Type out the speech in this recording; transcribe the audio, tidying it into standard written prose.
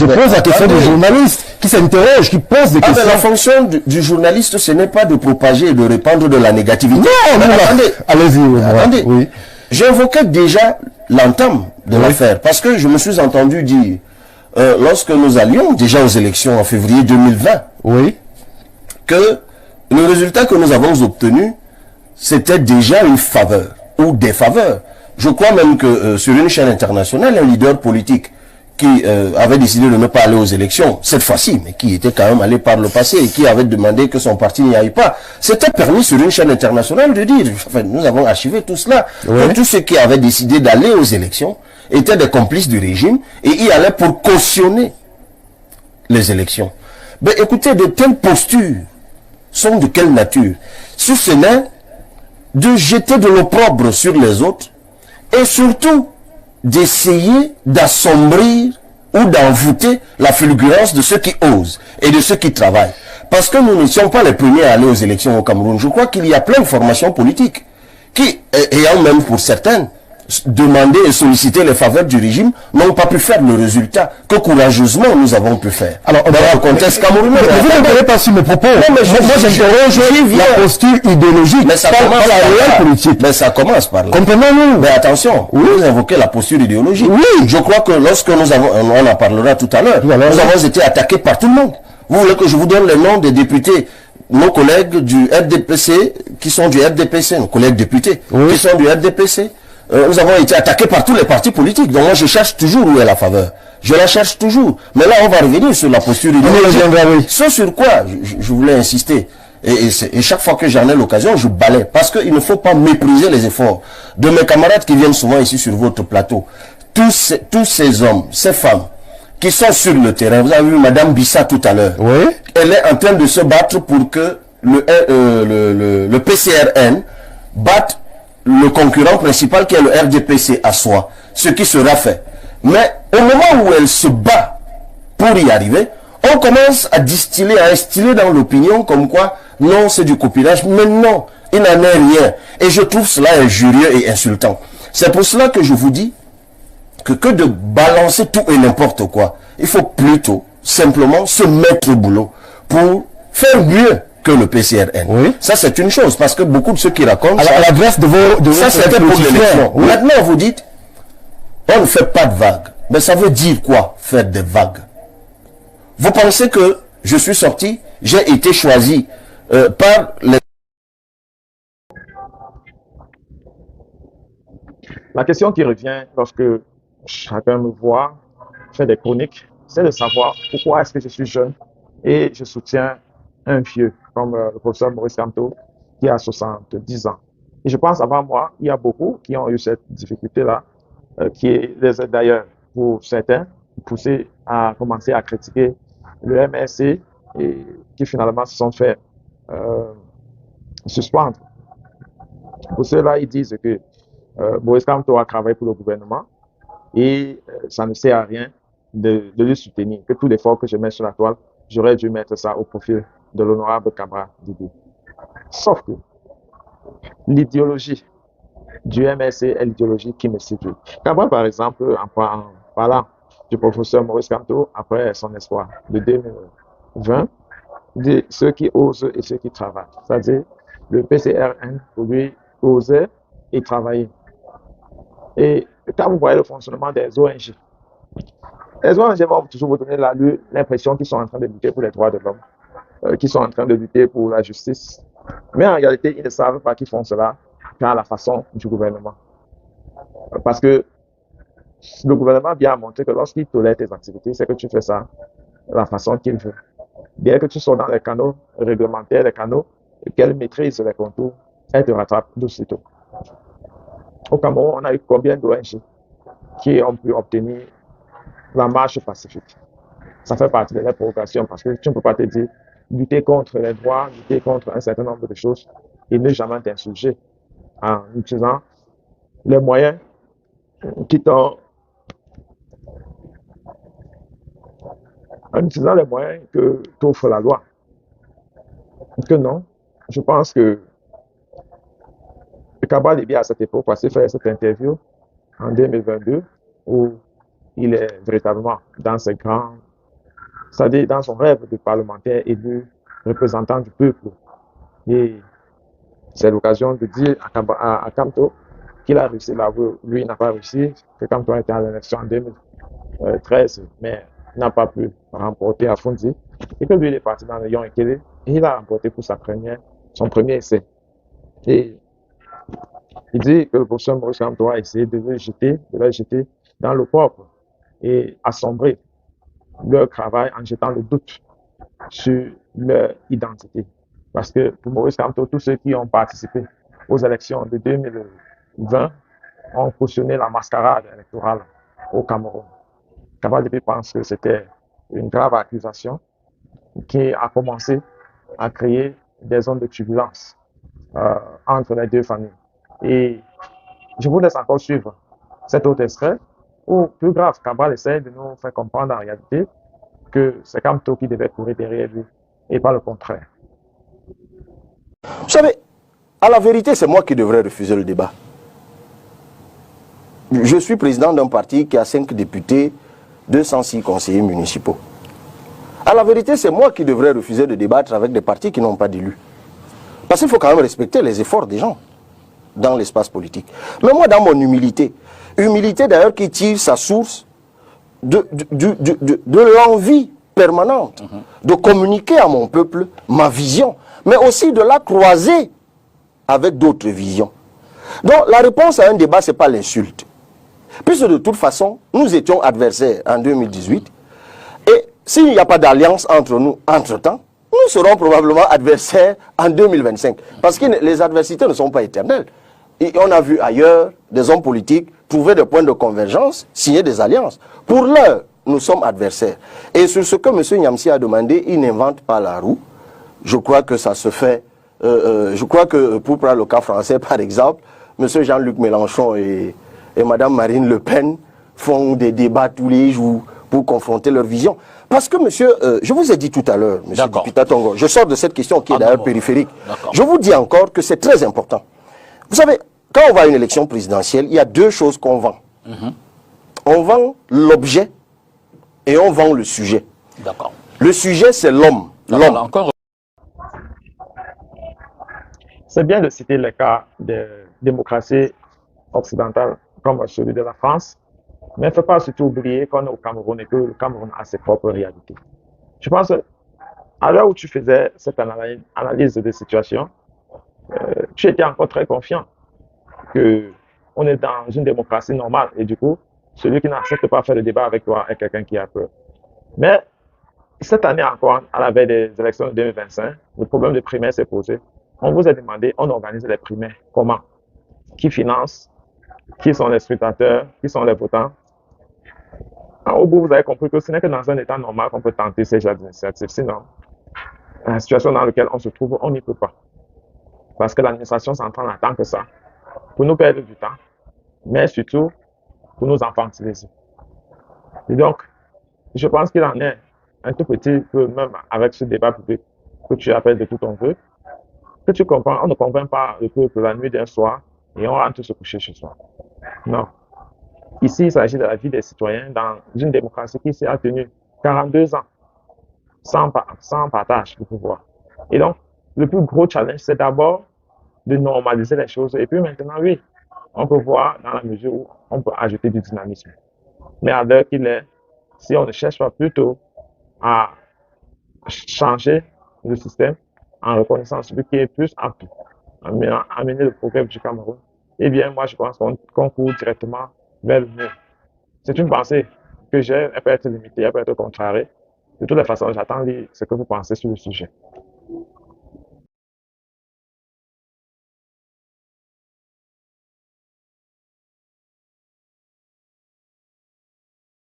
Je pose la question des journalistes qui s'interrogent, qui posent des questions. Mais la fonction du journaliste, ce n'est pas de propager et de répandre de la négativité. Non, attendez. Allez-y. Attendez. Oui. J'évoquais déjà l'entame de l'affaire, parce que je me suis entendu dire, lorsque nous allions déjà aux élections en février 2020, que le résultat que nous avons obtenu, c'était déjà une faveur, ou des faveurs. Je crois même que sur une chaîne internationale, un leader politique qui avait décidé de ne pas aller aux élections, cette fois-ci, mais qui était quand même allé par le passé et qui avait demandé que son parti n'y aille pas, s'était permis sur une chaîne internationale de dire, enfin, nous avons archivé tout cela, que tous ceux qui avaient décidé d'aller aux élections étaient des complices du régime et y allaient pour cautionner les élections. Mais écoutez, de telles postures sont de quelle nature? Si ce n'est de jeter de l'opprobre sur les autres et surtout d'essayer d'assombrir ou d'envoûter la fulgurance de ceux qui osent et de ceux qui travaillent. Parce que nous ne sommes pas les premiers à aller aux élections au Cameroun. Je crois qu'il y a plein de formations politiques qui, ayant même pour certaines, demandé et sollicité les faveurs du régime, n'ont pas pu faire le résultat que courageusement nous avons pu faire. Alors, dans le contexte camerounais. Vous n'entendez pas sur mes propos. Non, mais moi, j'interroge la posture idéologique, mais ça commence pas la réelle politique. Mais ça commence par là. Comprenez-nous. Mais attention, vous invoquez la posture idéologique. Oui. Je crois que lorsque nous avons, on en parlera tout à l'heure, nous avons été attaqués par tout le monde. Vous voulez que je vous donne les noms des députés, nos collègues du RDPC, qui sont du RDPC, nos collègues députés, qui sont du RDPC. Nous avons été attaqués par tous les partis politiques. Donc moi, je cherche toujours où est la faveur. Je la cherche toujours. Mais là, on va revenir sur la posture idéologique. Ce sur quoi je voulais insister. Et chaque fois que j'en ai l'occasion, je balaie. Parce qu'il ne faut pas mépriser les efforts de mes camarades qui viennent souvent ici sur votre plateau. Tous ces hommes, ces femmes, qui sont sur le terrain. Vous avez vu Madame Bissa tout à l'heure. Elle est en train de se battre pour que le PCRN batte le concurrent principal qui est le RDPC à soi, ce qui sera fait. Mais au moment où elle se bat pour y arriver, on commence à distiller, à instiller dans l'opinion comme quoi, non, c'est du copinage, mais non, il n'en est rien. Et je trouve cela injurieux et insultant. C'est pour cela que je vous dis que de balancer tout et n'importe quoi, il faut plutôt simplement se mettre au boulot pour faire mieux que le PCRN. Ça, c'est une chose, parce que beaucoup de ceux qui racontent... À l'adresse de vos... Ça, c'était pour l'élection. Maintenant, vous dites, on ne fait pas de vagues. Mais ça veut dire quoi, faire des vagues? Vous pensez que je suis sorti, j'ai été choisi par les... La question qui revient lorsque chacun me voit, fait des chroniques, c'est de savoir pourquoi est-ce que je suis jeune et je soutiens un vieux comme le professeur Maurice Kamto qui a 70 ans. Et je pense avant moi, il y a beaucoup qui ont eu cette difficulté-là, qui les a d'ailleurs, pour certains, poussés à commencer à critiquer le MSC et qui finalement se sont fait suspendre. Pour ceux-là, ils disent que Maurice Kamto a travaillé pour le gouvernement et ça ne sert à rien de le soutenir, que tout l'effort que je mets sur la toile, j'aurais dû mettre ça au profil de l'honorable Cabral Dibou. Sauf que l'idéologie du MSC est l'idéologie qui me séduit. Cabral, par exemple, en parlant du professeur Maurice Kamto après son espoir de 2020, dit ceux qui osent et ceux qui travaillent. C'est-à-dire, le PCRN, pour lui, osait et travailler. Et quand vous voyez le fonctionnement des ONG, les ONG vont toujours vous donner l'impression qu'ils sont en train de lutter pour les droits de l'homme, qu'ils sont en train de lutter pour la justice. Mais en réalité, ils ne savent pas qu'ils font cela qu'à la façon du gouvernement. Parce que le gouvernement vient montrer que lorsqu'il tolère tes activités, c'est que tu fais ça de la façon qu'il veut. Bien que tu sois dans les canaux réglementaires, les canaux qu'elle maîtrise les contours, elle te rattrape d'aussitôt. Au Cameroun, on a eu combien d'ONG qui ont pu obtenir la marche pacifique? Ça fait partie de la provocation parce que tu ne peux pas te dire lutter contre les droits, lutter contre un certain nombre de choses et ne jamais t'insurger en utilisant les moyens qui t'ont... En utilisant les moyens que t'offre la loi. Que non, je pense que le Cabral est bien à cette époque parce qu'il fait cette interview en 2022 où il est véritablement dans ses grands c'est-à-dire dans son rêve de parlementaire élu, représentant du peuple. Et c'est l'occasion de dire à Kamto qu'il a réussi là où lui n'a pas réussi, que Kamto a été à l'élection en 2013, mais n'a pas pu remporter à Fundi, et que lui il est parti dans le Yon Ekele, et il a remporté pour son premier essai. Et il dit que le professeur Maurice Kamto a essayé de le jeter dans le propre et assombrer leur travail en jetant le doute sur leur identité. Parce que pour Maurice Kamto, tous ceux qui ont participé aux élections de 2020 ont cautionné la mascarade électorale au Cameroun. Kabal pense que c'était une grave accusation qui a commencé à créer des zones de turbulence entre les deux familles. Et je vous laisse encore suivre cet autre extrait, ou plus grave, Cabral essaie de nous faire comprendre en réalité que c'est Kamto qui devait courir derrière lui, et pas le contraire. Vous savez, à la vérité, c'est moi qui devrais refuser le débat. Je suis président d'un parti qui a 5 députés, 206 conseillers municipaux. À la vérité, c'est moi qui devrais refuser de débattre avec des partis qui n'ont pas d'élus. Parce qu'il faut quand même respecter les efforts des gens dans l'espace politique. Mais moi, dans mon humilité d'ailleurs qui tire sa source de l'envie permanente de communiquer à mon peuple ma vision, mais aussi de la croiser avec d'autres visions. Donc la réponse à un débat, ce n'est pas l'insulte. Puisque de toute façon, nous étions adversaires en 2018, et s'il n'y a pas d'alliance entre nous entre-temps, nous serons probablement adversaires en 2025. Parce que les adversités ne sont pas éternelles. Et on a vu ailleurs des hommes politiques trouver des points de convergence, signer des alliances. Pour l'heure, nous sommes adversaires. Et sur ce que M. Nyamsi a demandé, il n'invente pas la roue. Je crois que ça se fait. Je crois que pour prendre le cas français, par exemple, M. Jean-Luc Mélenchon et Mme Marine Le Pen font des débats tous les jours pour confronter leur vision. Parce que, monsieur, je vous ai dit tout à l'heure, monsieur Dipita Tongo, je sors de cette question qui est d'ailleurs périphérique. Je vous dis encore que c'est très important. Vous savez, quand on va à une élection présidentielle, il y a deux choses qu'on vend. On vend l'objet et on vend le sujet. Le sujet, c'est l'homme. C'est bien de citer le cas de démocratie occidentale comme celui de la France, mais il ne faut pas surtout oublier qu'on est au Cameroun et que le Cameroun a ses propres réalités. Je pense qu'à l'heure où tu faisais cette analyse de situation, tu étais encore très confiant qu'on est dans une démocratie normale et du coup, celui qui n'accepte pas faire le débat avec toi est quelqu'un qui a peur. Mais cette année encore, à la veille des élections de 2025, le problème des primaires s'est posé. On vous a demandé, on organise les primaires. Comment? Qui finance? Qui sont les scrutateurs? Qui sont les votants? Au bout, vous avez compris que ce n'est que dans un état normal qu'on peut tenter ces genres d'initiatives. Sinon, la situation dans laquelle on se trouve, on n'y peut pas. Parce que l'administration centrale n'attend que ça, pour nous perdre du temps, mais surtout pour nous infantiliser. Et donc, je pense qu'il en est un tout petit peu, même avec ce débat public que tu appelles de tout ton vœu, que tu comprends, on ne convainc pas le peuple la nuit d'un soir et on rentre se coucher chez soi. Non. Ici, il s'agit de la vie des citoyens dans une démocratie qui s'est tenue 42 ans sans partage du pouvoir. Et donc, le plus gros challenge, c'est d'abord de normaliser les choses. Et puis maintenant, oui, on peut voir dans la mesure où on peut ajouter du dynamisme. Mais à l'heure qu'il est, si on ne cherche pas plutôt à changer le système en reconnaissant celui qui est plus apte à amener le progrès du Cameroun, eh bien, moi, je pense qu'on court directement vers le mur. C'est une pensée que j'ai, elle peut être limitée, elle peut être contrariée. De toutes les façons, j'attends ce que vous pensez sur le sujet.